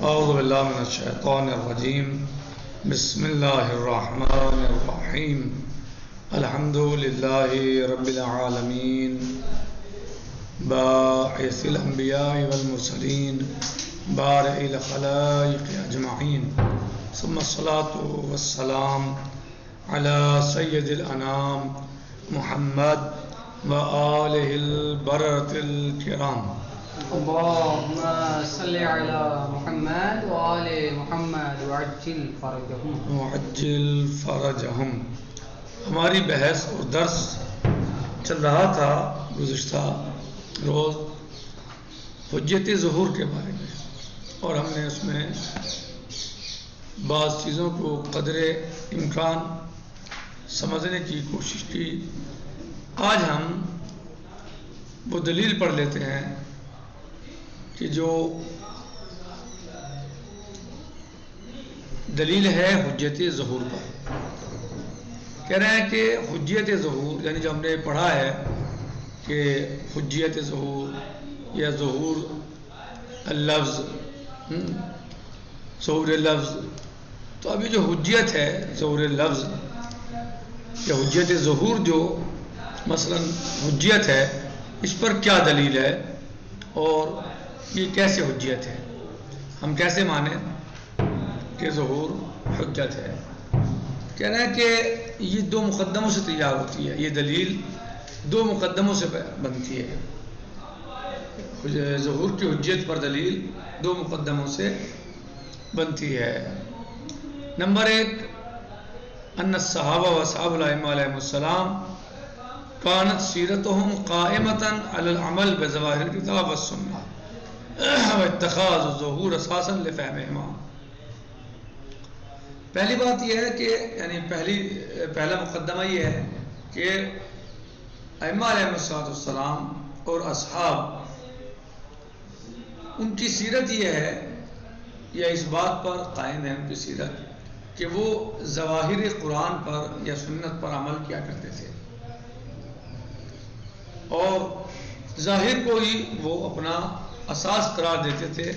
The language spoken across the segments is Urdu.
اعوذ باللہ من الشیطان الرجیم بسم اللہ الرحمن الرحیم الحمد للہ رب العالمین باعث الانبیاء والمرسلین بارئ الخلائق اجمعین ثم الصلاة والسلام علی سید الانام محمد وآلہ البررۃ الکرام. اللهم صل على محمد وآل محمد وعجل فرجهم وعجل فرجهم. ہماری بحث اور درس چل رہا تھا گزشتہ روز حجت ظہور کے بارے میں، اور ہم نے اس میں بعض چیزوں کو قدر امکان سمجھنے کی کوشش کی. آج ہم وہ دلیل پڑھ لیتے ہیں کہ جو دلیل ہے حجت ظہور پر. کہہ رہے ہیں کہ حجت ظہور یعنی جو ہم نے پڑھا ہے کہ حجت ظہور یا ظہور اللفظ ظہور لفظ، تو ابھی جو حجت ہے ظہور لفظ یا حجت ظہور جو مثلا حجت ہے، اس پر کیا دلیل ہے اور یہ کیسے حجت ہے، ہم کیسے مانیں کہ ظہور حجت ہے. کہہ رہے ہیں کہ یہ دو مقدموں سے تیار ہوتی ہے، یہ دلیل دو مقدموں سے بنتی ہے. ظہور کی حجت پر دلیل دو مقدموں سے بنتی ہے. نمبر ایک، ان الصحابہ و اصحاب الائمہ علیہم السلام کانت سیرتہم قائمتا علی العمل بظواہر الکتاب والسنہ واتخاذ الظہور اساسا لفہمہما. پہلی بات یہ ہے کہ یعنی پہلا مقدمہ یہ ہے کہ ائمہ علیہم السلام اور اصحاب، ان کی سیرت یہ ہے یا اس بات پر قائم ہے ان کی سیرت کہ وہ ظواہر قرآن پر یا سنت پر عمل کیا کرتے تھے، اور ظاہر کو ہی وہ اپنا اساس قرار دیتے تھے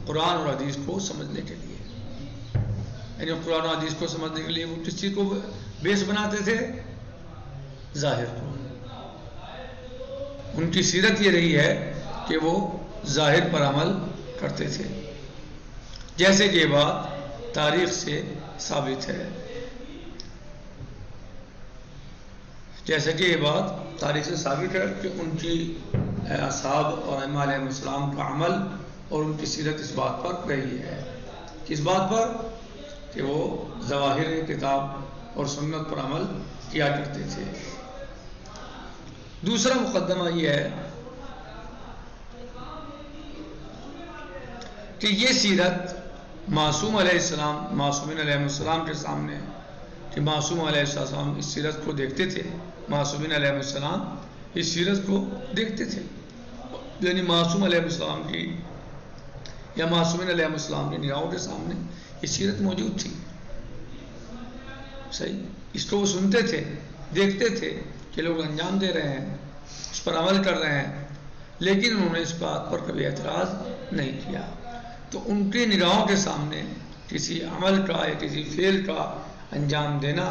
قرآن اور حدیث کو سمجھنے کے لیے. یعنی قرآن و حدیث کو سمجھنے کے لیے وہ کس چیز کو بیس بناتے تھے؟ ظاہر کو. ان کی سیرت یہ رہی ہے کہ وہ ظاہر پر عمل کرتے تھے، جیسے کہ یہ بات تاریخ سے ثابت ہے. جیسے کہ یہ بات تاریخ سے ثابت ہے کہ ان کی اصحاب اور ائمہ علیہ السلام کا عمل اور ان کی سیرت اس بات پر رہی ہے، کس بات پر؟ کہ وہ ظواہر کتاب اور سنت پر عمل کیا کرتے تھے. دوسرا مقدمہ یہ ہے کہ یہ سیرت معصوم علیہ السلام، معصومین علیہ السلام کے سامنے، کہ معصوم علیہ السلام اس سیرت کو دیکھتے تھے، معصومین علیہ السلام اس سیرت کو دیکھتے تھے. یعنی معصوم علیہ السلام کی یا معصومین علیہ السلام کی نگاہوں کے سامنے یہ سیرت موجود تھی. صحیح، اس کو وہ سنتے تھے، دیکھتے تھے کہ لوگ انجام دے رہے ہیں، اس پر عمل کر رہے ہیں، لیکن انہوں نے اس بات پر کبھی اعتراض نہیں کیا. تو ان کی نگاہوں کے سامنے کسی عمل کا یا کسی فعل کا انجام دینا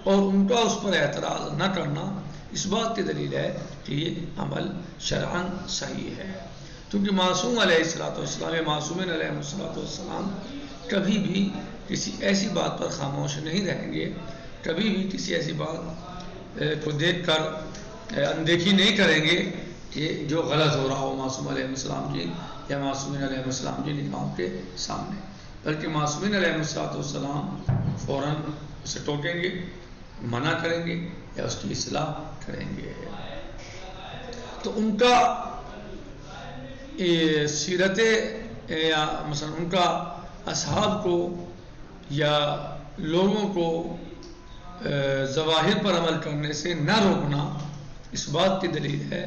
اور ان کا اس پر اعتراض نہ کرنا اس بات کی دلیل ہے کہ یہ عمل شرعاً صحیح ہے. کیونکہ معصوم علیہ السلام یا معصومین علیہ السلام کبھی بھی کسی ایسی بات پر خاموش نہیں رہیں گے، کبھی بھی کسی ایسی بات کو دیکھ کر اندیکھی نہیں کریں گے کہ جو غلط ہو رہا ہو معصوم علیہ السلام کی یا معصومین علیہ السلام کی نگاہوں کے سامنے، بلکہ معصومین علیہ السلام فوراً اسے ٹوکیں گے، منع کریں گے یا اس کی اصلاح کریں گے. تو ان کا سیرت یا مثلا ان کا اصحاب کو یا لوگوں کو ظواہر پر عمل کرنے سے نہ روکنا اس بات کی دلیل ہے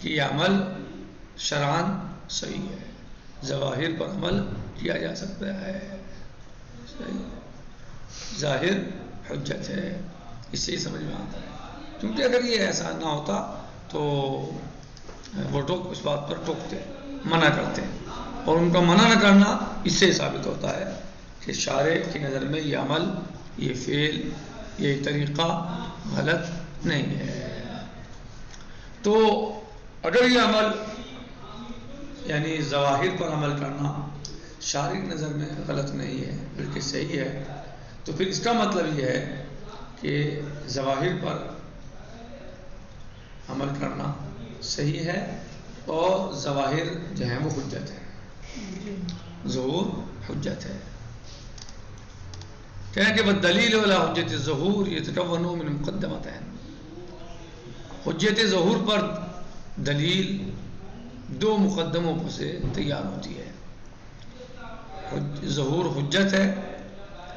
کہ یہ عمل شرعاً صحیح ہے، ظواہر پر عمل کیا جا سکتا ہے. ظاہر حجت ہے، اس سے ہی سمجھ میں آتا ہے. کیونکہ اگر یہ ایسا نہ ہوتا تو وہ اس بات پر ٹوکتے، منع کرتے، اور ان کا منع نہ کرنا اس سے ثابت ہوتا ہے کہ شارع کی نظر میں یہ عمل، یہ فعل، یہ طریقہ غلط نہیں ہے۔ تو اگر یہ عمل یعنی ظواہر پر عمل کرنا شارع کی نظر میں غلط نہیں ہے بلکہ صحیح ہے، تو پھر اس کا مطلب یہ ہے کہ ظواہر پر عمل کرنا صحیح ہے اور ظواہر جو ہیں وہ حجت ہے، ظہور حجت ہے۔ کہیں کہ والدلیل علی حجت الظہور یتکون من مقدمتین، حجت ظہور پر دلیل دو مقدموں سے تیار ہوتی ہے۔ ظہور حجت ہے،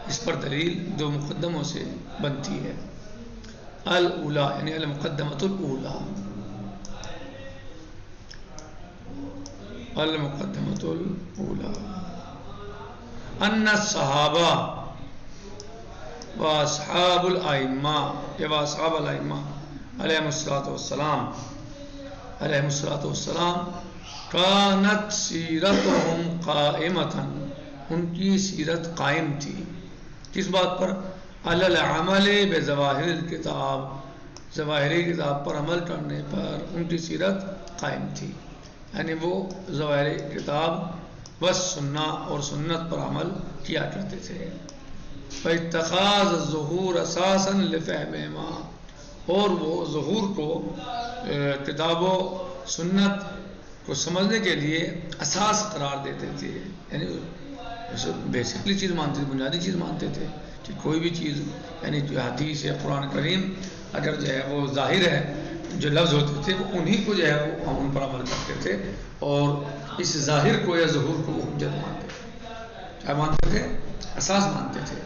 اس پر دلیل دو مقدموں سے بنتی ہے۔ الاولی یعنی المقدمۃ الاولی، المقدمۃ الاولی ان الصحابہ و اصحاب الائمہ علیہم السلام کانت سیرتہم قائمتا، ان کی سیرت قائم تھی کس بات پر؟ علی العمل بظواہر الکتاب، ظواہری کتاب پر عمل کرنے پر ان کی سیرت قائم تھی، یعنی وہ ظواہری کتاب و سنہ اور سنت پر عمل کیا کرتے تھے۔ فاتخاذ الظہور اساسا لفہمہما، اور وہ ظہور کو کتاب و سنت کو سمجھنے کے لیے اساس قرار دیتے تھے، یعنی بیسکلی چیز مانتے تھے، بنیادی چیز مانتے تھے کہ کوئی بھی چیز یعنی جو حدیث یا قرآن کریم اگر جو ہے وہ ظاہر ہے، جو لفظ ہوتے تھے وہ انہی کو جو ہے وہ ان پر عمل کرتے تھے اور اس ظاہر کو یا ظہور کو وہ حجت مانتے تھے۔ کیا مانتے تھے؟ اساس مانتے تھے۔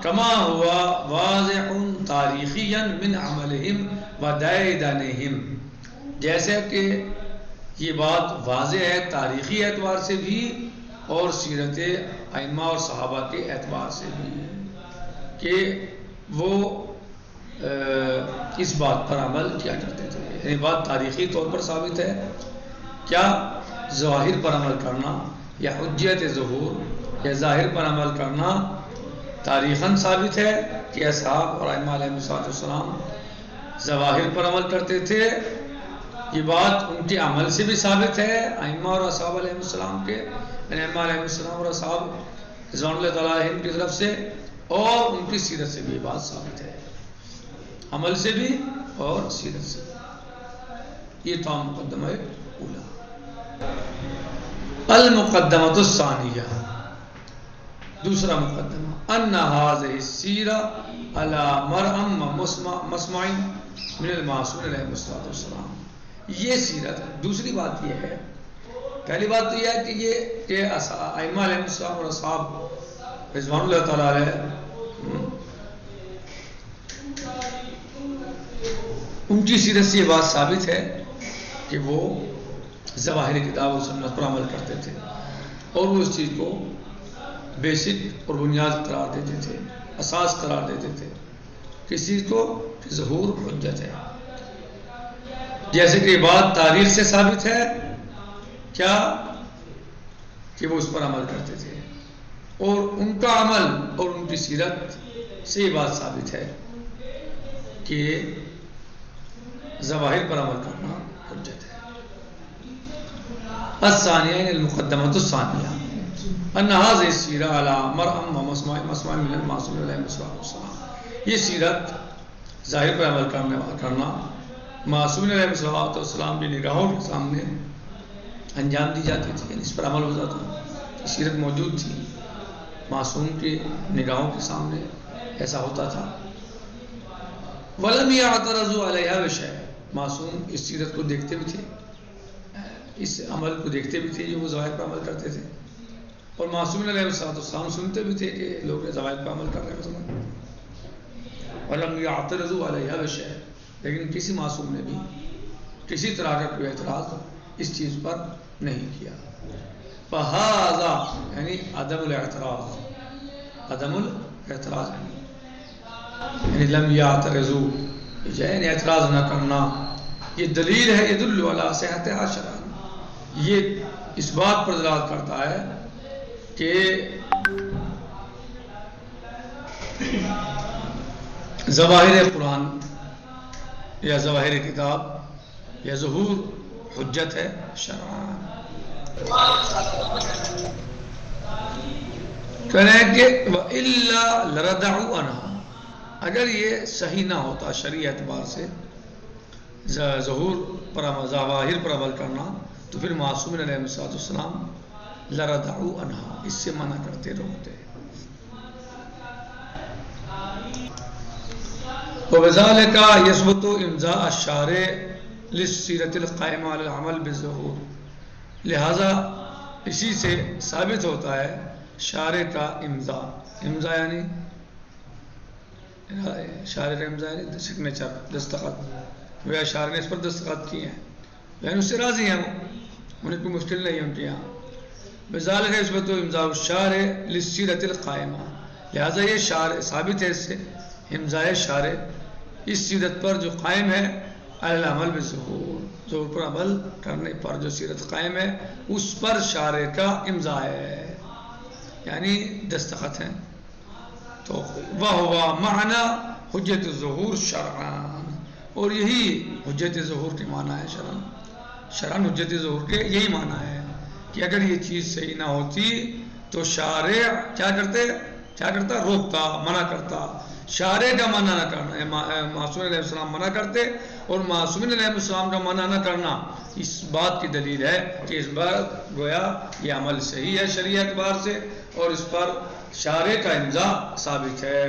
کما ہوا واضح تاریخیا من عملہم و دیدنہم، جیسے کہ یہ بات واضح ہے تاریخی اعتبار سے بھی اور سیرت ائمہ اور صحابہ کے اعتبار سے بھی کہ وہ اس بات پر عمل کیا کرتے تھے، یعنی بات تاریخی طور پر ثابت ہے کیا ظواہر پر عمل کرنا یا حجت ظہور یا ظاہر پر عمل کرنا تاریخاً ثابت ہے کہ اصحاب اور ائمہ علیہ السلام ظواہر پر عمل کرتے تھے، یہ بات ان کے عمل سے بھی ثابت ہے ائمہ اور اصحاب علیہ السلام کے، یعنی ائمہ علیہ السلام اور اصحاب رضوان اللہ تعالیٰ علیہم کی طرف سے، اور ان کی سیرت سے بھی یہ بات ثابت ہے، عمل سے بھی اور سیرت سے بھی۔ یہ تمام مقدمہ اولا۔ المقدمۃ الثانیہ، دوسرا مقدمہ، ان هذه السیرہ علی مرء مسمع من المعصوم علیہ السلام، یہ سیرت، دوسری بات یہ ہے، پہلی بات تو یہ ہے کہ یہ ائمہ علیہ السلام اور اصحاب رضوان اللہ تعالیٰ علیہ ان کی سیرت سے یہ بات ثابت ہے کہ وہ ظواہر کتاب و سنت پر عمل کرتے تھے اور وہ اس چیز کو بیسک اور بنیاد قرار دیتے تھے، اساس قرار دیتے تھے کس چیز کو؟ کہ ظہور حجت ہے۔ جیسے کہ یہ بات تاریخ سے ثابت ہے کیا کہ وہ اس پر عمل کرتے تھے، اور ان کا عمل اور ان کی سیرت سے یہ بات ثابت ہے کہ ظواہر پر عمل کرنا حجت ہے۔ الثانیہ المقدمۃ الثانیہ ان هذه السیرہ علی مرء مسمع من المعصوم علیہ السلام، یہ سیرت ظاہر پر عمل کرنا معصوم علیہ السلام کی نگاہوں کے سامنے انجام دی جاتی تھی، یعنی اس پر عمل ہوتا تھا، سیرت موجود تھی، معصوم کی نگاہوں کے سامنے ایسا ہوتا تھا۔ وَلَمْ يَعْتَرَضُوا عَلَيْهَا بِشَيْءٍ، معصوم اس سیرت کو دیکھتے بھی تھے، اس عمل کو دیکھتے بھی تھے جو وہ ظواہر پر عمل کرتے تھے، اور معصوم علیہ السلام سنتے بھی تھے کہ لوگ ظواہر پر عمل کر رہے ہیں۔ وَلَمْ يَعْتَرَضُوا عَلَيْهَا بِشَيْءٍ، لیکن کسی معصوم نے بھی کسی طرح کا کوئی اعتراض اس چیز پر نہیں کیا۔ فَهَذَا یعنی عدم الاعتراض، عدم الاعتراض یعنی لم یعترضوا، یعنی اعتراض نہ کرنا، یہ دلیل ہے یدل علی صحتها شرعا، یہ اس بات پر دلالت کرتا ہے کہ ظواہر قرآن یا ظواہر کتاب یا ظہور حجت ہے شرعاً. کہہ رہے ہیں کہ وَإِلَّا لَرَدَعُوا عَنْهَا، اگر یہ صحیح نہ ہوتا شرعی اعتبار سے ظہور پر ظواہر پر عمل کرنا، تو پھر معصومین علیہ السلام لَرَدَعُوا عَنْهَا، اس سے منع کرتے روکتے. وَبِذَلِكَ يَثْبُتُ إِمْضَاءُ الشَّارِعِ لِلسِّيرَةِ الْقَائِمَةِ عَلَى الْعَمَلِ بِالظُّهُورِ، لہذا اسی سے ثابت ہوتا ہے شارع کا امضاء. امضاء یعنی شارع کا امضاء یعنی سگنیچر، دستخط. وہ شارع نے اس پر دستخط کیے ہیں، یعنی اس سے راضی ہیں، انہیں کوئی مشکل نہیں ان کے یہاں. بذالک یثبت امضاء الشارع للسیرۃ القائمہ، لہذا یہ شارع ثابت ہے اس سے امضاء شارع اس سیرت پر جو قائم ہے، علی العمل بالظہور، ظہور پر عمل کرنے پر جو سیرت قائم ہے اس پر شارع کا امضاء ہے، یعنی دستخط ہیں. تو وَهُوَ معنی حجت الظہور شرعاً، اور یہی حجت ظہور کے معنی ہے شرعاً. شرعاً حجت ظہور کے یہی معنی ہے کہ اگر یہ چیز صحیح نہ ہوتی تو شارع کیا کرتا روکتا، منع کرتا. شارع کا منع نہ کرنا، معصومین علیہ السلام منع کرتے، اور معصومین علیہ السلام کا منع نہ کرنا اس بات کی دلیل ہے کہ اس بار گویا یہ عمل صحیح ہے شرعی اعتبار سے، اور اس پر شارع کا امضاء ثابت ہے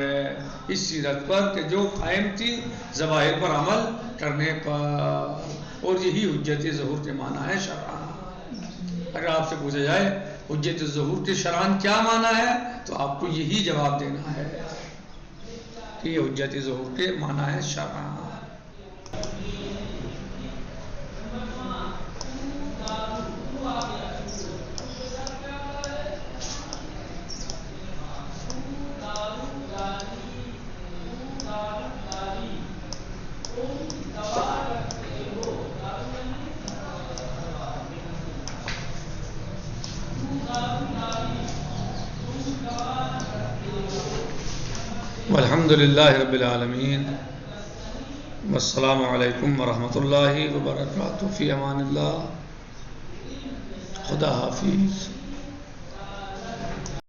اس سیرت پر کہ جو قائم تھی ظواہر پر عمل کرنے پر، اور یہی حجت ظہور کے معنی ہے شرعاً. اگر آپ سے پوچھا جائے حجت ظہور کے شرعاً کیا معنی ہے تو آپ کو یہی جواب دینا ہے کہ یہ حجت ظہور کے معنی ہے شرعاً. والحمد للہ رب العالمین، والسلام علیکم ورحمۃ اللہ وبرکاتہ. فی امان اللہ، خدا حافظ.